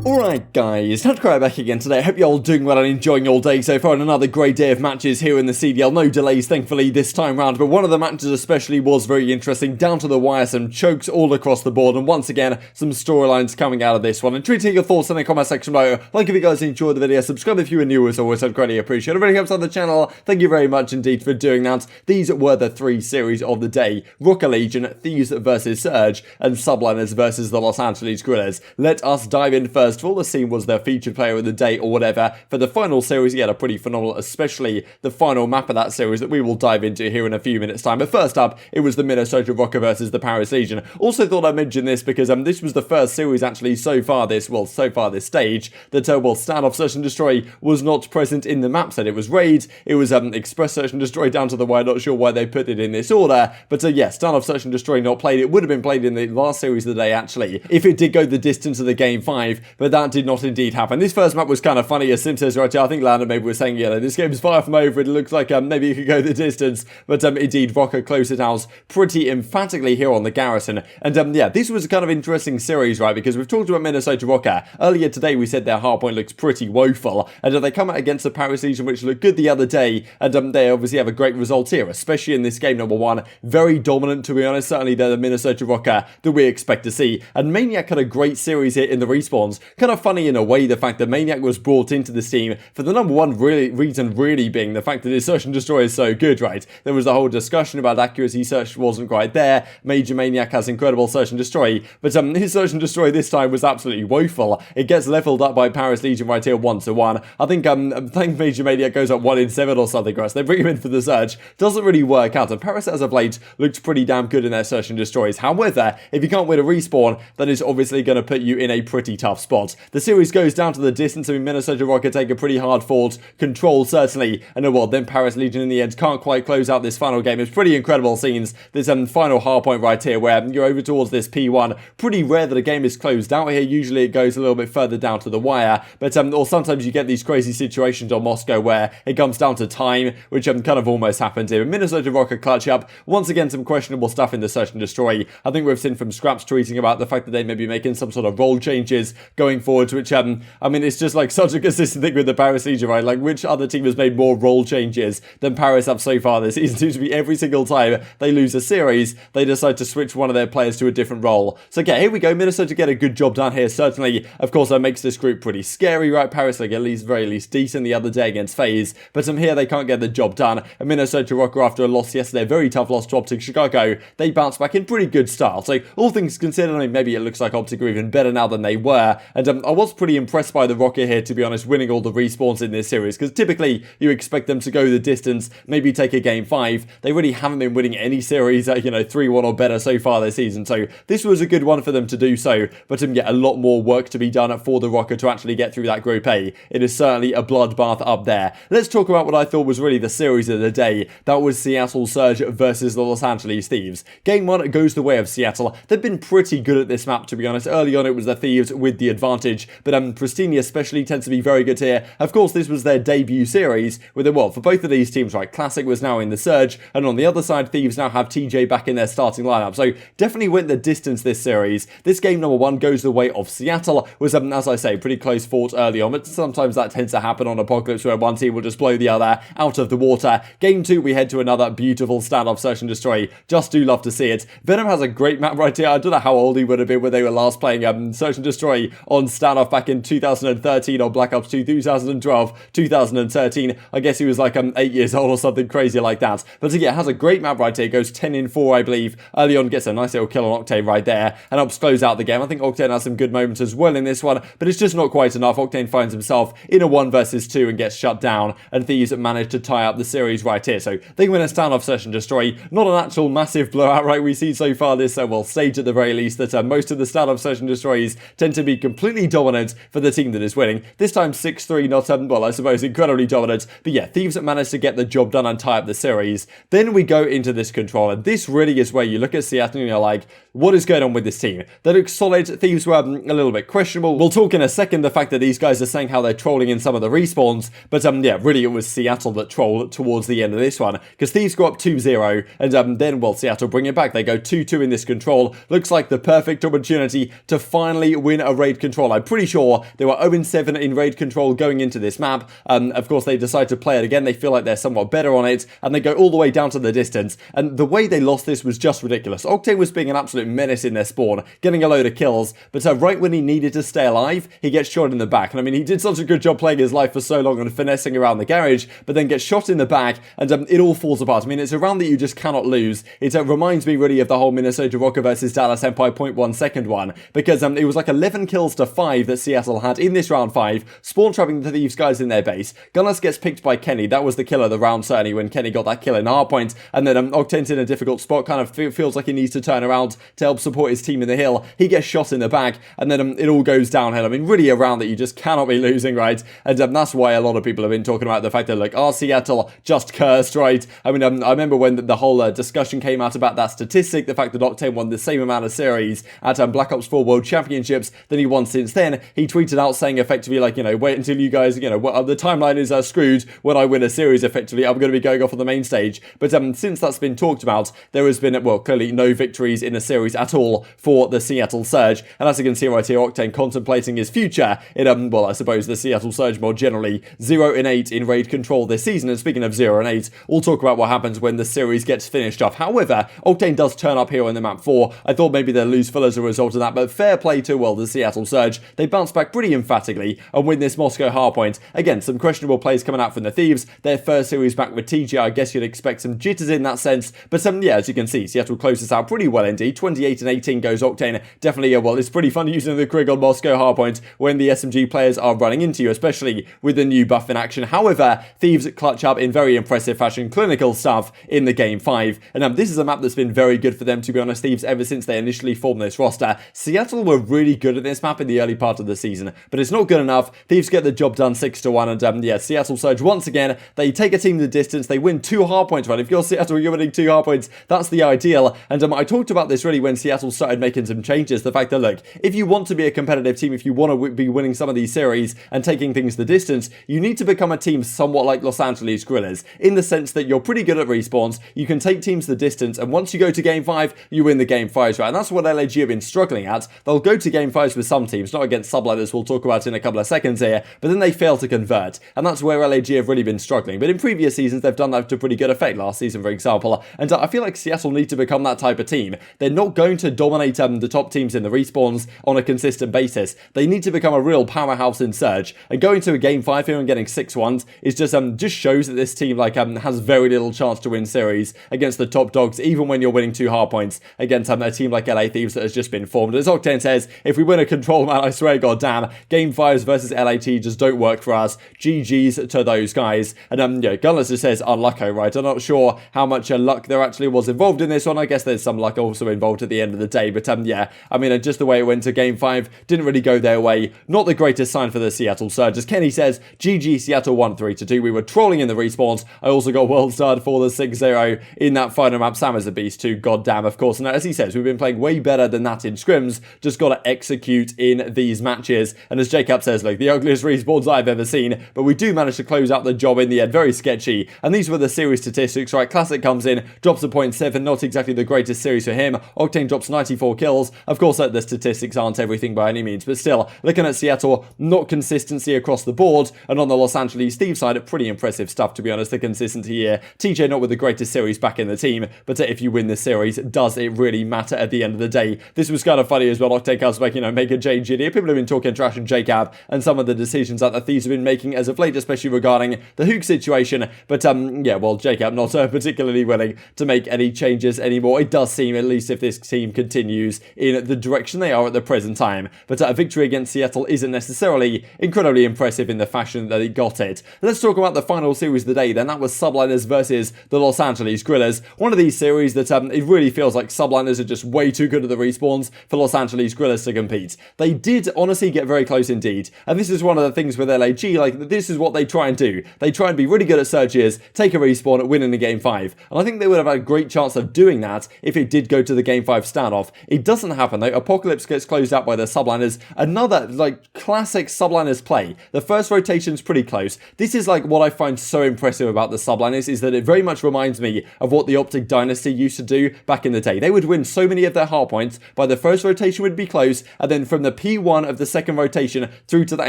Alright guys, TacticalRab back again today. I hope you're all doing well and enjoying your day so far, and another great day of matches here in the CDL. No delays thankfully this time round, but one of the matches especially was very interesting, down to the wire, some chokes all across the board, and once again some storylines coming out of this one. And treat to your thoughts in the comment section below. Like if you guys enjoyed the video, subscribe if you are new, as always I'd greatly appreciate it. It really helps out the channel. Thank you very much indeed for doing that. These were the three series of the day: Rokkr Legion, Thieves versus Surge, and Subliners versus the Los Angeles Guerrillas. Let us dive in first of all. The scene was their featured player of the day or whatever. For the final series, he had a pretty phenomenal, especially the final map of that series that we will dive into here in a few minutes time. But first up, it was the Minnesota Rokkr versus the Paris Legion. Also thought I'd mention this because this was the first series actually so far this stage that standoff search and destroy was not present in the map set. It was raid, it was express search and destroy down to the wire. Not sure why they put it in this order, but yeah, standoff search and destroy not played. It would have been played in the last series of the day actually, if it did go the distance of the game 5, but that did not indeed happen. This first map was kind of funny, as Simp says right here. I think Landon maybe was saying, this game is far from over. It looks like maybe it could go the distance, but indeed Rokkr closed it out pretty emphatically here on the Garrison. And yeah, this was a kind of interesting series, right, because we've talked about Minnesota Rokkr. Earlier today we said their hardpoint looks pretty woeful, and they come out against the Paris Legion, which looked good the other day, and they obviously have a great result here, especially in this game number 1. Very dominant, to be honest. Certainly they're the Minnesota Rokkr that we expect to see. And Maniac had a great series here in the respawns. Kind of funny in a way, the fact that Maniac was brought into this team for the number one reason being the fact that his search and destroy is so good, right? There was a whole discussion about accuracy. Search wasn't quite there. MajorManiak has incredible search and destroy, but his search and destroy this time was absolutely woeful. It gets leveled up by Paris Legion right here 1-1. I think MajorManiak goes up 1 in 7 or something, right? So they bring him in for the search. Doesn't really work out, and Paris as of late looked pretty damn good in their search and destroys. However, if you can't win a respawn, that is obviously going to put you in a pretty tough spot. The series goes down to the distance. I mean, Minnesota Rokkr take a pretty hard fought control, certainly, and then Paris Legion in the end can't quite close out this final game. It's pretty incredible scenes. This final hardpoint right here, where you're over towards this P1. Pretty rare that a game is closed out here. Usually it goes a little bit further down to the wire, but or sometimes you get these crazy situations on Moscow where it comes down to time, which kind of almost happened here. Minnesota Rokkr clutch up. Once again, some questionable stuff in the search and destroy. I think we've seen from Scraps tweeting about the fact that they may be making some sort of role changes going forward, which I mean, it's just like such a consistent thing with the Paris Legion, right? Like, which other team has made more role changes than Paris have so far this season? Seems to be every single time they lose a series, they decide to switch one of their players to a different role. So okay, here we go. Minnesota get a good job done here, certainly. Of course, that makes this group pretty scary, right? Paris, like, at least, very least decent the other day against FaZe, but here they can't get the job done. And Minnesota Rokkr, after a loss yesterday, a very tough loss to OpTic Chicago, they bounce back in pretty good style. So all things considered, I mean, maybe it looks like OpTic are even better now than they were. And I was pretty impressed by the Rokkr here, to be honest, winning all the respawns in this series, because typically you expect them to go the distance, maybe take a game 5. They really haven't been winning any series, 3-1 or better so far this season. So this was a good one for them to do so, but yeah, a lot more work to be done for the Rokkr to actually get through that Group A. It is certainly a bloodbath up there. Let's talk about what I thought was really the series of the day. That was Seattle Surge versus the Los Angeles Thieves. Game 1 goes the way of Seattle. They've been pretty good at this map, to be honest. Early on it was the Thieves with the advantage, but Prestinni especially tends to be very good here. Of course, this was their debut series with for both of these teams, right? Classic was now in the Surge, and on the other side, Thieves now have TJ back in their starting lineup. So definitely went the distance this series. This game number 1 goes the way of Seattle. Was as I say, pretty close fought early on, but sometimes that tends to happen on Apocalypse where one team will just blow the other out of the water. Game 2, we head to another beautiful standoff search and destroy. Just do love to see it. Venom has a great map right here. I don't know how old he would have been when they were last playing search and destroy on standoff back in 2013 or Black Ops 2, 2012, 2013. I guess he was like 8 years old or something crazy like that. But yeah, has a great map right here. Goes 10 in 4, I believe. Early on, gets a nice little kill on Octane right there, and helps close out the game. I think Octane has some good moments as well in this one, but it's just not quite enough. Octane finds himself in a 1 versus 2 and gets shut down, and Thieves manage to tie up the series right here. So they win a standoff search and destroy. Not an actual massive blowout, right? We see so far this stage at the very least that most of the standoff search and destroys tend to be completely dominant for the team that is winning. This time 6-3, not well, I suppose incredibly dominant. But yeah, Thieves managed to get the job done and tie up the series. Then we go into this control, and this really is where you look at Seattle and you're like, what is going on with this team? They look solid. Thieves were a little bit questionable. We'll talk in a second the fact that these guys are saying how they're trolling in some of the respawns, but yeah, really it was Seattle that trolled towards the end of this one, because Thieves go up 2-0, and then Seattle bring it back. They go 2-2 in this control. Looks like the perfect opportunity to finally win a raid control control. I'm pretty sure they were 0-7 in raid control going into this map. Of course, they decide to play it again. They feel like they're somewhat better on it, and they go all the way down to the distance. And the way they lost this was just ridiculous. Octane was being an absolute menace in their spawn, getting a load of kills, but right when he needed to stay alive, he gets shot in the back. And I mean, he did such a good job playing his life for so long and finessing around the garage, but then gets shot in the back, and it all falls apart. I mean, it's a round that you just cannot lose. It reminds me really of the whole Minnesota Rokkr versus Dallas Empire 0.1 second one, because it was like 11 kills to 5 that Seattle had in this round 5, spawn trapping the Thieves guys in their base. Gunless gets picked by Kenny. That was the kill of the round, certainly, when Kenny got that kill in hardpoint, and then Octane's in a difficult spot, kind of feels like he needs to turn around to help support his team in the hill. He gets shot in the back, and then it all goes downhill. I mean, really a round that you just cannot be losing, right? And that's why a lot of people have been talking about the fact that, like, Seattle just cursed, right? I mean, I remember when the whole discussion came out about that statistic, the fact that Octane won the same amount of series at Black Ops 4 World Championships than he won since then. He tweeted out saying effectively, like, wait until you guys, the timeline is screwed when I win a series, effectively. I'm going to be going off on the main stage. But since that's been talked about, there has been, well, clearly no victories in a series at all for the Seattle Surge. And as you can see right here, Octane contemplating his future in, well, I suppose the Seattle Surge more generally, 0-8 in raid control this season. And speaking of 0-8, we'll talk about what happens when the series gets finished off. However, Octane does turn up here on the map 4. I thought maybe they'll lose FeLo as a result of that, but fair play to, well, the Seattle Surge. They bounce back pretty emphatically and win this Moscow hardpoint. Again, some questionable plays coming out from the Thieves. Their first series back with TJ, I guess you'd expect some jitters in that sense, but yeah, as you can see, Seattle closes out pretty well indeed. 28-18 goes Octane. Definitely, well, it's pretty fun using the Krig on Moscow hardpoint when the SMG players are running into you, especially with the new buff in action. However, Thieves clutch up in very impressive fashion, clinical stuff in the game 5. And this is a map that's been very good for them, to be honest, Thieves, ever since they initially formed this roster. Seattle were really good at this map in the early part of the season, but it's not good enough. Thieves get the job done 6-1, and yeah, Seattle Surge once again, they take a team the distance, they win 2 hardpoints, right? If you're Seattle, you're winning 2 hardpoints, that's the ideal. And I talked about this really when Seattle started making some changes, the fact that, look, if you want to be a competitive team, if you want to be winning some of these series and taking things the distance, you need to become a team somewhat like Los Angeles Guerrillas, in the sense that you're pretty good at respawns, you can take teams the distance, and once you go to game 5, you win the game 5s, right? And that's what LAG have been struggling at. They'll go to game 5s with some teams, not against subliners, we'll talk about in a couple of seconds here, but then they fail to convert, and that's where LAG have really been struggling. But in previous seasons, they've done that to pretty good effect, last season, for example, and I feel like Seattle need to become that type of team. They're not going to dominate the top teams in the respawns on a consistent basis. They need to become a real powerhouse in Surge, and going to a game 5 here and getting 6-1s is just shows that this team has very little chance to win series against the top dogs, even when you're winning 2 hardpoints against a team like LA Thieves that has just been formed. As Octane says, if we win a control, man, I swear, goddamn, game 5s versus LAT just don't work for us. GG's to those guys. And yeah, Gunless just says unlucky, right? I'm not sure how much luck there actually was involved in this one. I guess there's some luck also involved at the end of the day, but yeah, I mean, just the way it went to game 5 didn't really go their way. Not the greatest sign for the Seattle Surge. As Kenny says, GG Seattle 1-3-2. We were trolling in the respawns. I also got world starred for the 6-0 in that final map. Sam is a beast too, goddamn, of course. And as he says, we've been playing way better than that in scrims. Just got to execute in these matches. And as Jacob says, like, the ugliest respawns I've ever seen, but we do manage to close out the job in the end. Very sketchy. And these were the series statistics, right? Classic comes in, drops a 0.7, not exactly the greatest series for him. Octane drops 94 kills. Of course, the statistics aren't everything by any means, but still, looking at Seattle, not consistency across the board. And on the Los Angeles Thieves side, pretty impressive stuff, to be honest, the consistency here. TJ not with the greatest series back in the team, but if you win this series, does it really matter at the end of the day? This was kind of funny as well. Octane comes back, make a change here. People have been talking trash on Jacob and some of the decisions that the Thieves have been making as of late, especially regarding the Huke situation. But yeah, well, Jacob not particularly willing to make any changes anymore. It does seem, at least if this team continues in the direction they are at the present time. But a victory against Seattle isn't necessarily incredibly impressive in the fashion that they got it. Let's talk about the final series of the day then. That was Subliners versus the Los Angeles Guerrillas. One of these series that it really feels like Subliners are just way too good at the respawns for Los Angeles Guerrillas to compete. They did honestly get very close indeed. And this is one of the things with LAG, like, this is what they try and do. They try and be really good at searches, take a respawn, win in the game 5. And I think they would have had a great chance of doing that if it did go to the game 5 standoff. It doesn't happen though. Apocalypse gets closed out by the Subliners. Another, like, classic Subliners play. The first rotation's pretty close. This is, like, what I find so impressive about the Subliners, is that it very much reminds me of what the OpTic Dynasty used to do back in the day. They would win so many of their hardpoints, by the first rotation would be close, and then from the P1 of the second rotation through to that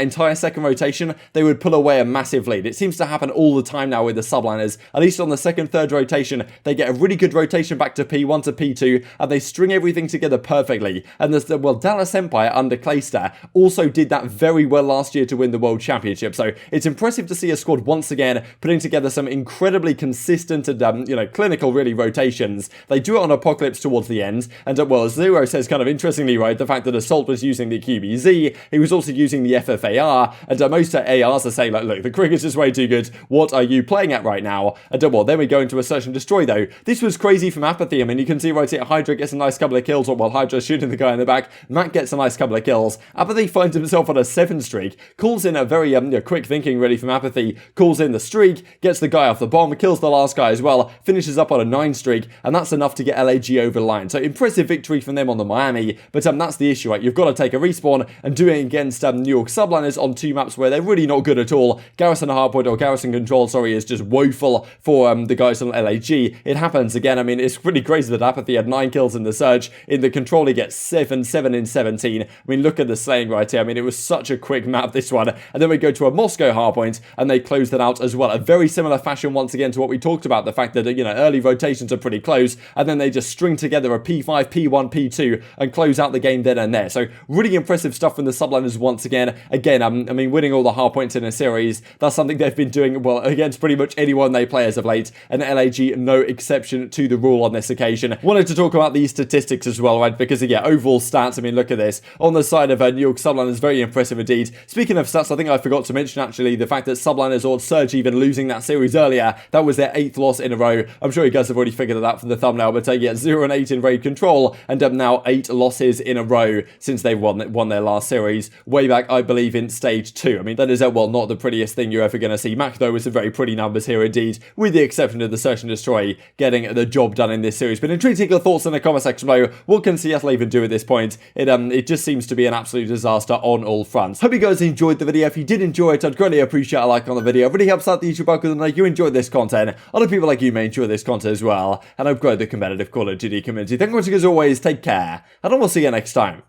entire second rotation, they would pull away a massive lead. It seems to happen all the time now with the subliners. At least on the second, third rotation, they get a really good rotation back to P1 to P2, and they string everything together perfectly. And well, Dallas Empire under Priestahh also did that very well last year to win the World Championship. So it's impressive to see a squad once again putting together some incredibly consistent and, clinical, really, rotations. They do it on Apocalypse towards the end, and, well, Zero says kind of interestingly, right, the fact that Assault was using the QBZ, he was also using the FFAR, and most ARs are saying, like, look, the cricket is way too good, what are you playing at right now? And, well, then we go into a Search and Destroy, though. This was crazy from aBeZy. I mean, you can see right here, Hydra gets a nice couple of kills, or, well, Hydra's shooting the guy in the back, Matt gets a nice couple of kills, aBeZy finds himself on a 7 streak, calls in a very quick thinking, really, from aBeZy, calls in the streak, gets the guy off the bomb, kills the last guy as well, finishes up on a 9 streak, and that's enough to get LAG over the line. So impressive victory from them on the Miami, but that's the issue, right? You've got to take a respawn and do it against New York subliners on 2 maps where they're really not good at all. Garrison Hardpoint, or Garrison Control, sorry, is just woeful for the guys on LAG. It happens again. I mean, it's pretty crazy that aBeZy had 9 kills in the Surge. In the Control, he gets 7 in 17. I mean, look at the slaying right here. I mean, it was such a quick map, this one. And then we go to a Moscow Hardpoint, and they close that out as well. A very similar fashion, once again, to what we talked about, the fact that, early rotations are pretty close, and then they just string together a P5, P1, P2, and close out the game then and there. So really impressive stuff from the subliners once again. Again, I mean, winning all the hardpoints in a series, that's something they've been doing, well, against pretty much anyone they play as of late, and LAG no exception to the rule on this occasion. Wanted to talk about these statistics as well, right, because, yeah, overall stats, I mean, look at this. On the side of New York subliners, very impressive indeed. Speaking of stats, I think I forgot to mention, actually, the fact that subliners or Surge even losing that series earlier, that was their 8th loss in a row. I'm sure you guys have already figured that out from the thumbnail, but yeah, 0-8 in raid control, and now 8 losses in a row since they won their last series, way back, I believe, in stage 2. I mean, that is, well, not the prettiest thing you're ever going to see. Mac, though, with some very pretty numbers here indeed, with the exception of the Search and Destroy getting the job done in this series. But intriguing your thoughts in the comment section below. What can CDL even do at this point? It just seems to be an absolute disaster on all fronts. Hope you guys enjoyed the video. If you did enjoy it, I'd greatly appreciate a like on the video. It really helps out the YouTube algorithm that you enjoyed this content. Other people like you may enjoy this content as well, and I've grown the competitive Call of Duty community. Thank you much, as always. Take care, and I will see you next time.